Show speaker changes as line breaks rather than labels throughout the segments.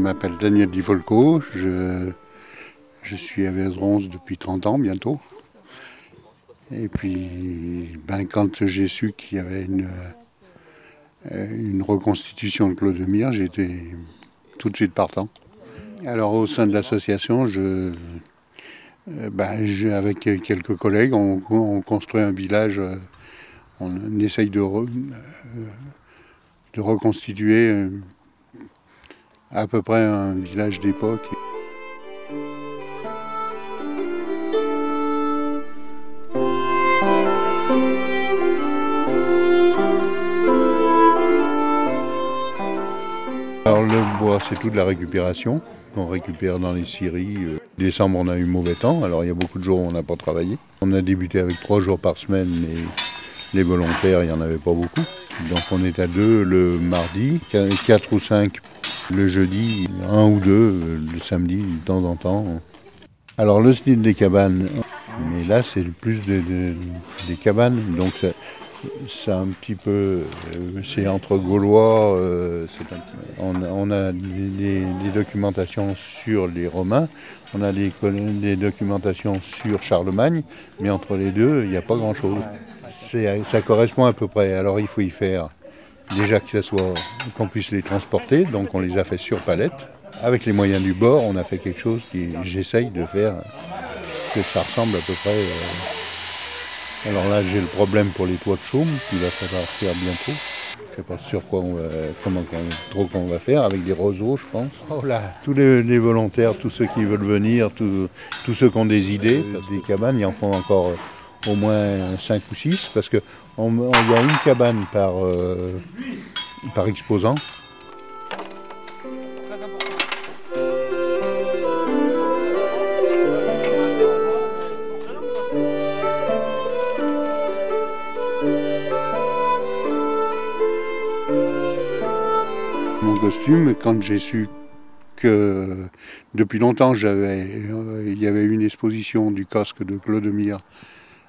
m'appelle Daniel Di Folco, je suis à Vézeronce depuis 30 ans bientôt. Et puis, quand j'ai su qu'il y avait une reconstitution de Clodomir, j'ai été tout de suite partant. Alors au sein de l'association, avec quelques collègues, on construit un village, on essaye de reconstituer à peu près un village d'époque. Alors le bois, c'est toute la récupération qu'on récupère dans les scieries. Décembre, on a eu mauvais temps, alors il y a beaucoup de jours où on n'a pas travaillé. On a débuté avec 3 jours par semaine, mais les volontaires, il n'y en avait pas beaucoup. Donc on est à 2 le mardi, 4 ou 5 le jeudi, 1 ou 2 le samedi, de temps en temps. Alors le style des cabanes, mais là c'est plus des cabanes, donc c'est un petit peu, c'est entre Gaulois, on a des documentations sur les Romains, on a des documentations sur Charlemagne, mais entre les deux, il n'y a pas grand-chose. Ça correspond à peu près, alors il faut y faire déjà qu'on puisse les transporter, donc on les a fait sur palette. Avec les moyens du bord, on a fait quelque chose j'essaye de faire, que ça ressemble à peu près. Alors là, j'ai le problème pour les toits de chaume, qu'il va falloir faire bientôt. Je ne sais pas sur quoi qu'on va faire, avec des roseaux, je pense. Oh là, tous les volontaires, tous ceux qui veulent venir, tous ceux qui ont des idées, des cabanes, ils en font encore au moins 5 ou 6, parce qu'il y a une cabane par exposant. Mon costume, quand j'ai su que depuis longtemps il y avait une exposition du casque de Clodomir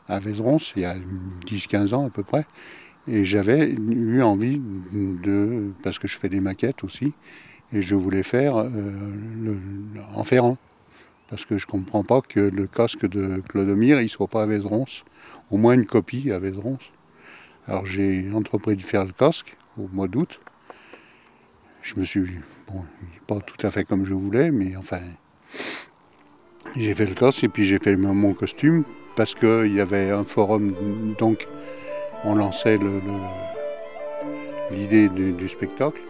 à Vézeronce, il y a 10-15 ans à peu près, et j'avais eu envie parce que je fais des maquettes aussi, et je voulais en faire un, parce que je ne comprends pas que le casque de Clodomir il soit pas à Vézeronce, au moins une copie à Vézeronce. Alors j'ai entrepris de faire le casque au mois d'août. Je me suis, pas tout à fait comme je voulais, mais enfin, j'ai fait le casque et puis j'ai fait mon costume parce qu'il y avait un forum, donc on lançait l'idée du spectacle.